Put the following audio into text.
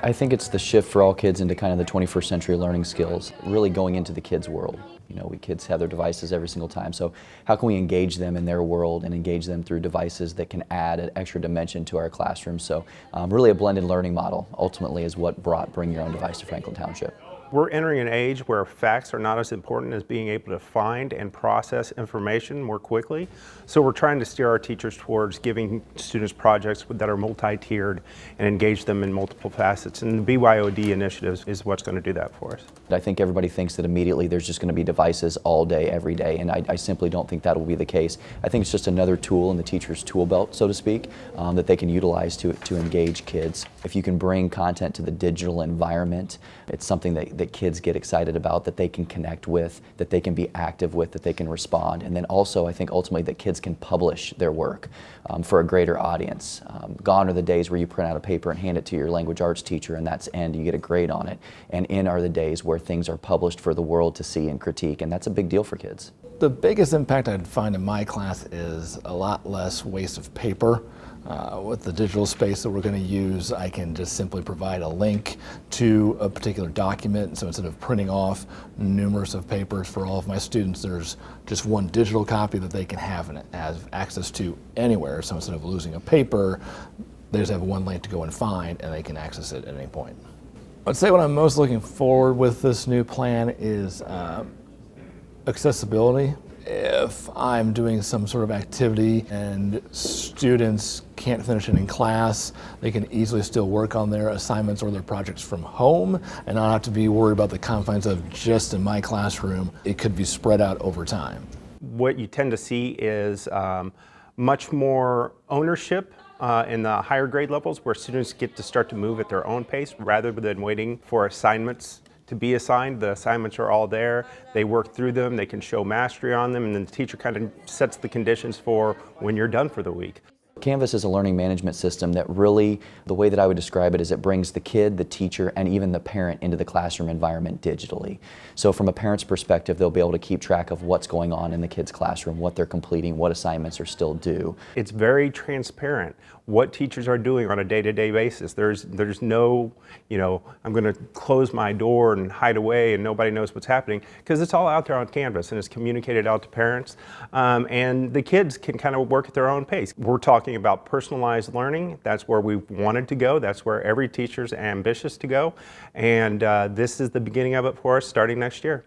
I think it's the shift for all kids into kind of the 21st century learning skills, really going into the kids' world. You know, we kids have their devices every single time, so how can we engage them in their world and engage them through devices that can add an extra dimension to our classroom? So really a blended learning model ultimately is what brought Bring Your Own Device to Franklin Township. We're entering an age where facts are not as important as being able to find and process information more quickly. So we're trying to steer our teachers towards giving students projects that are multi-tiered and engage them in multiple facets. And the BYOD initiative is what's going to do that for us. I think everybody thinks that immediately there's just going to be devices all day, every day, and I simply don't think that will be the case. I think it's just another tool in the teacher's tool belt, so to speak, that they can utilize to engage kids. If you can bring content to the digital environment, it's something that kids get excited about, that they can connect with, that they can be active with, that they can respond. And then also, I think ultimately that kids can publish their work for a greater audience. Gone are the days where you print out a paper and hand it to your language arts teacher and that's end, you get a grade on it. And in are the days where things are published for the world to see and critique, and that's a big deal for kids. The biggest impact I'd find in my class is a lot less waste of paper. With the digital space that we're going to use, I can just simply provide a link to a particular document. So instead of printing off numerous of papers for all of my students, there's just one digital copy that they can have and have access to anywhere. So instead of losing a paper, they just have one link to go and find, and they can access it at any point. I'd say what I'm most looking forward with this new plan is accessibility. If I'm doing some sort of activity and students can't finish it in class, they can easily still work on their assignments or their projects from home and not have to be worried about the confines of just in my classroom. It could be spread out over time. What you tend to see is much more ownership in the higher grade levels, where students get to start to move at their own pace rather than waiting for assignments to be assigned. The assignments are all there, they work through them, they can show mastery on them, and then the teacher kind of sets the conditions for when you're done for the week. Canvas is a learning management system that really, the way that I would describe it is it brings the kid, the teacher, and even the parent into the classroom environment digitally. So from a parent's perspective, they'll be able to keep track of what's going on in the kid's classroom, what they're completing, what assignments are still due. It's very transparent what teachers are doing on a day-to-day basis. There's no, I'm going to close my door and hide away and nobody knows what's happening, because it's all out there on Canvas and it's communicated out to parents, and the kids can kind of work at their own pace. We're talking about personalized learning. That's where we wanted to go. That's where every teacher's ambitious to go, and this is the beginning of it for us starting next year.